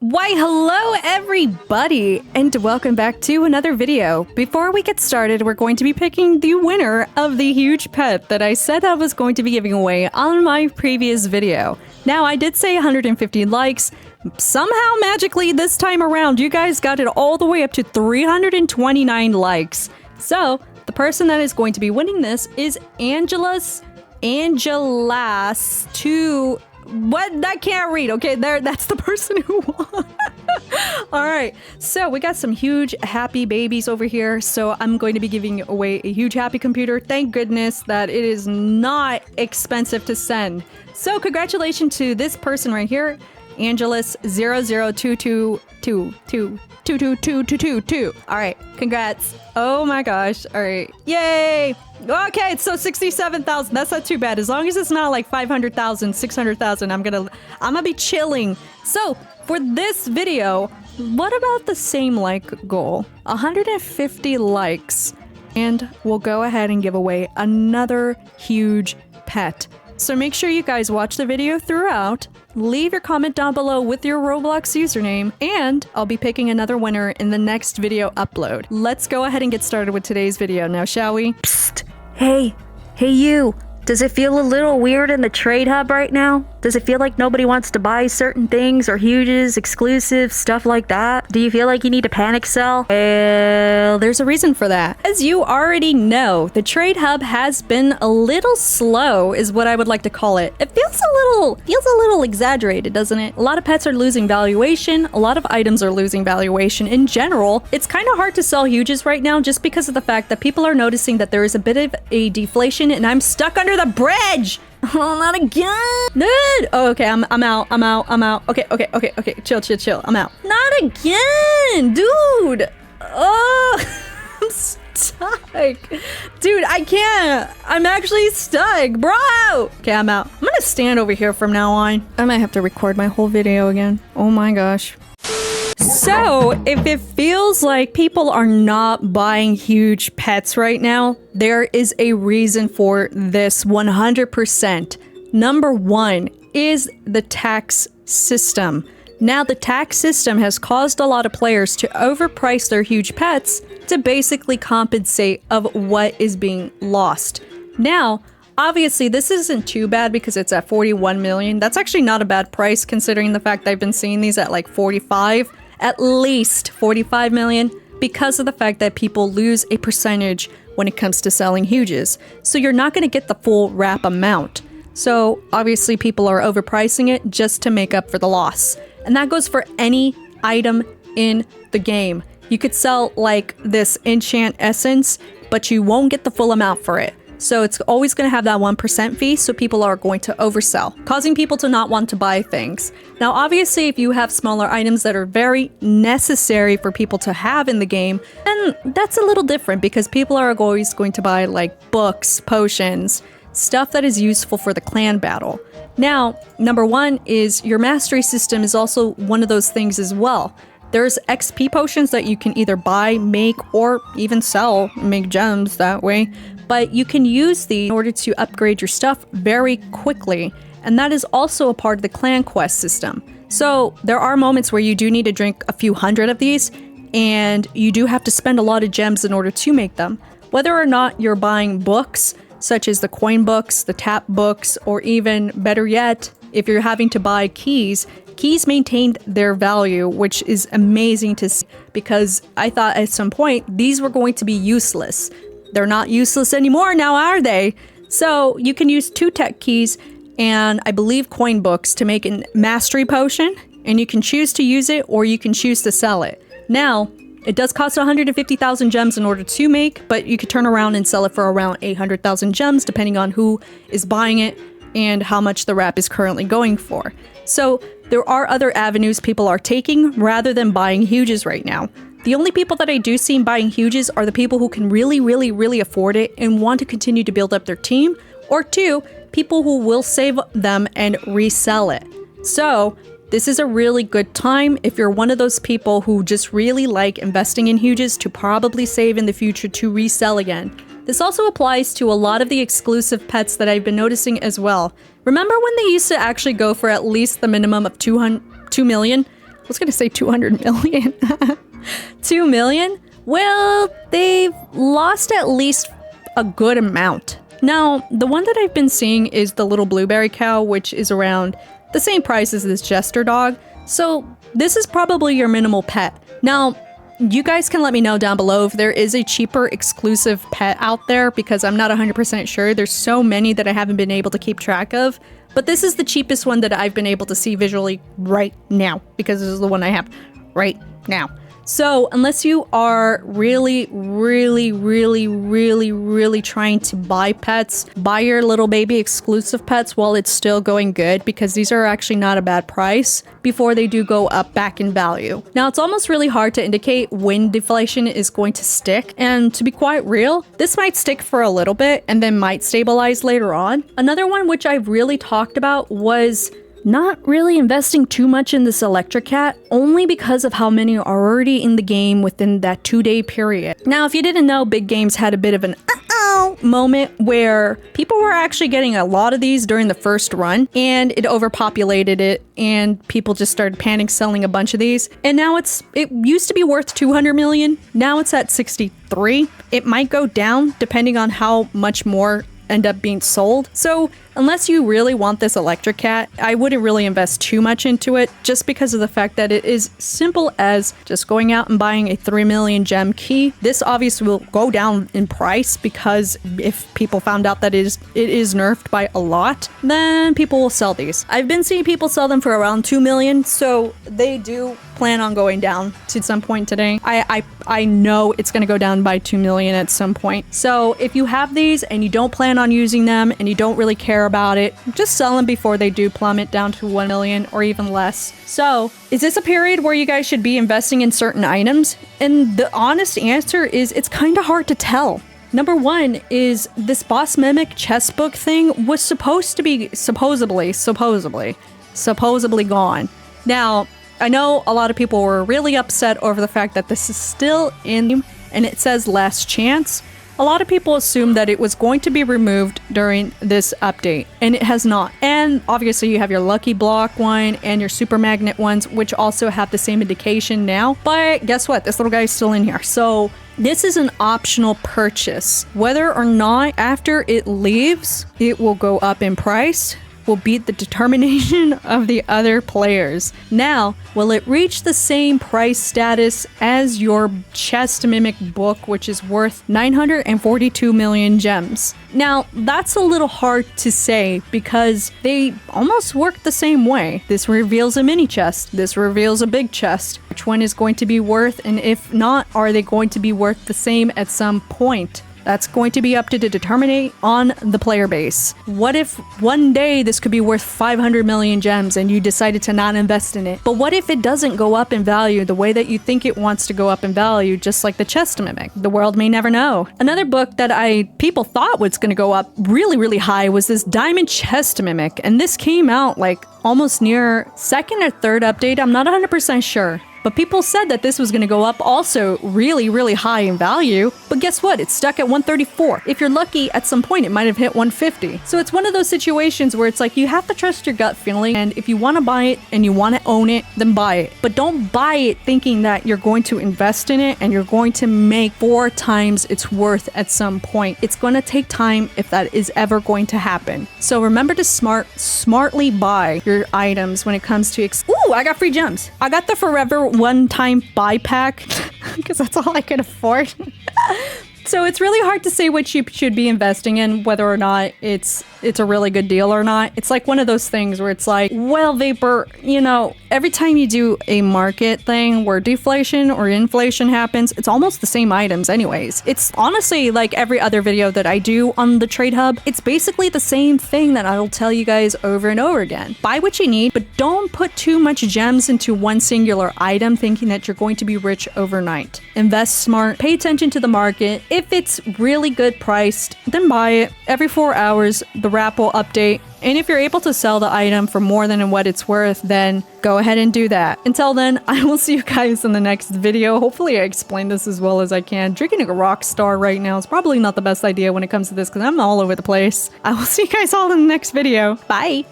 Why, hello everybody, and welcome back to another video. Before we get started, we're going to be picking the winner of the huge pet that I said I was going to be giving away on my previous video. Now, I did say 150 likes. Somehow, magically, this time around, you guys got it all the way up to 329 likes. So, the person that is going to be winning this is Angelas 2. What? I can't read. Okay, that's the person who won. All right, so we got some huge happy babies over here. So I'm going to be giving away a huge happy computer. Thank goodness that it is not expensive to send. So congratulations to this person right here, Angelas 00222222222. All right, congrats. Oh my gosh. All right, yay. Okay, so 67,000. That's not too bad. As long as it's not like 500,000, 600,000, I'm gonna be chilling. So for this video, what about the same like goal? 150 likes, and we'll go ahead and give away another huge pet. So make sure you guys watch the video throughout, leave your comment down below with your Roblox username, and I'll be picking another winner in the next video upload. Let's go ahead and get started with today's video now, shall we? Psst! Hey you! Does it feel a little weird in the trade hub right now? Does it feel like nobody wants to buy certain things or huges, exclusives, stuff like that? Do you feel like you need to panic sell? Well, there's a reason for that. As you already know, the trade hub has been a little slow, is what I would like to call it. It feels a little exaggerated, doesn't it? A lot of pets are losing valuation. A lot of items are losing valuation. In general, it's kind of hard to sell huges right now just because of the fact that people are noticing that there is a bit of a deflation, and I'm stuck under the bridge. Oh, not again. Dude. Oh, okay, I'm out. Okay. Chill. I'm out. Not again, dude. Oh, I'm stuck. Dude, I can't. I'm actually stuck, bro. Okay, I'm out. I'm gonna stand over here from now on. I might have to record my whole video again. Oh my gosh. So, if it feels like people are not buying huge pets right now, there is a reason for this 100%. Number one is the tax system. Now, the tax system has caused a lot of players to overprice their huge pets to basically compensate of what is being lost. Now, obviously, this isn't too bad because it's at 41 million. That's actually not a bad price considering the fact that I've been seeing these at like 45. At least 45 million, because of the fact that people lose a percentage when it comes to selling huges. So you're not going to get the full wrap amount. So obviously people are overpricing it just to make up for the loss. And that goes for any item in the game. You could sell like this enchant essence, but you won't get the full amount for it. So it's always going to have that 1% fee, so people are going to oversell, causing people to not want to buy things. Now, obviously, if you have smaller items that are very necessary for people to have in the game, then that's a little different because people are always going to buy like books, potions, stuff that is useful for the clan battle. Now, number one is your mastery system is also one of those things as well. There's XP potions that you can either buy, make, or even sell, make gems that way. But you can use these in order to upgrade your stuff very quickly. And that is also a part of the clan quest system. So there are moments where you do need to drink a few hundred of these, and you do have to spend a lot of gems in order to make them. Whether or not you're buying books, such as the coin books, the tap books, or even better yet, if you're having to buy keys maintained their value, which is amazing to see because I thought at some point these were going to be useless. They're not useless anymore now, are they? So you can use 2 tech keys and I believe coin books to make a mastery potion, and you can choose to use it or you can choose to sell it. Now, it does cost 150,000 gems in order to make, but you could turn around and sell it for around 800,000 gems depending on who is buying it and how much the wrap is currently going for. So there are other avenues people are taking rather than buying huges right now. The only people that I do see buying huges are the people who can really afford it and want to continue to build up their team, or 2, people who will save them and resell it. So this is a really good time if you're one of those people who just really like investing in huges to probably save in the future to resell again. This also applies to a lot of the exclusive pets that I've been noticing as well. Remember when they used to actually go for at least the minimum of 2 million? was gonna say 200 million. 2 million? Well, they've lost at least a good amount. Now, the one that I've been seeing is the little blueberry cow, which is around the same price as this jester dog. So this is probably your minimal pet. Now, you guys can let me know down below if there is a cheaper exclusive pet out there, because I'm not 100% sure. There's so many that I haven't been able to keep track of. But this is the cheapest one that I've been able to see visually right now, because this is the one I have right now. So unless you are really trying to buy pets, buy your little baby exclusive pets while it's still going good, because these are actually not a bad price before they do go up back in value. Now, it's almost really hard to indicate when deflation is going to stick. And to be quite real, this might stick for a little bit and then might stabilize later on. Another one which I've really talked about was not really investing too much in this electric cat, only because of how many are already in the game within that 2-day period. Now, if you didn't know, big games had a bit of an moment where people were actually getting a lot of these during the first run, and it overpopulated it, and people just started panic selling a bunch of these. And now it used to be worth 200 million. Now it's at 63. It might go down depending on how much more end up being sold. So unless you really want this electric cat, I wouldn't really invest too much into it, just because of the fact that it is simple as just going out and buying a 3 million gem key. This obviously will go down in price, because if people found out that it is nerfed by a lot, then people will sell these. I've been seeing people sell them for around 2 million, so they do plan on going down to some point today. I know it's going to go down by 2 million at some point. So if you have these and you don't plan on using them and you don't really care about it, just sell them before they do plummet down to 1 million or even less. So is this a period where you guys should be investing in certain items? And the honest answer is it's kind of hard to tell. Number one is this boss mimic chess book thing was supposed to be supposedly gone. Now, I know a lot of people were really upset over the fact that this is still in and it says last chance. A lot of people assumed that it was going to be removed during this update, and it has not. And obviously you have your lucky block one and your super magnet ones, which also have the same indication now. But guess what? This little guy is still in here. So this is an optional purchase. Whether or not after it leaves, it will go up in price will beat the determination of the other players. Now, will it reach the same price status as your chest mimic book, which is worth 942 million gems? Now, that's a little hard to say because they almost work the same way. This reveals a mini chest. This reveals a big chest. Which one is going to be worth, and if not, are they going to be worth the same at some point? That's going to be up to determine on the player base. What if one day this could be worth 500 million gems and you decided to not invest in it? But what if it doesn't go up in value the way that you think it wants to go up in value, just like the chest mimic? The world may never know. Another book that people thought was going to go up really high was this diamond chest mimic, and this came out like almost near second or third update. I'm not 100% sure. But people said that this was going to go up also really high in value. But guess what? It's stuck at 134. If you're lucky, at some point it might have hit 150. So it's one of those situations where it's like you have to trust your gut feeling. And if you want to buy it and you want to own it, then buy it. But don't buy it thinking that you're going to invest in it and you're going to make 4 times its worth at some point. It's going to take time if that is ever going to happen. So remember to smartly buy your items when it comes to Ooh, I got free gems. I got the forever one-time buy pack because that's all I could afford. So it's really hard to say what you should be investing in, whether or not it's a really good deal or not. It's like one of those things where it's like, well, Vapor, every time you do a market thing where deflation or inflation happens, it's almost the same items anyways. It's honestly like every other video that I do on the Trade Hub. It's basically the same thing that I'll tell you guys over and over again. Buy what you need, but don't put too much gems into one singular item thinking that you're going to be rich overnight. Invest smart, pay attention to the market. If it's really good priced, then buy it. Every 4 hours, the wrap will update. And if you're able to sell the item for more than what it's worth, then go ahead and do that. Until then, I will see you guys in the next video. Hopefully I explained this as well as I can. Drinking a rock star right now is probably not the best idea when it comes to this because I'm all over the place. I will see you guys all in the next video. Bye!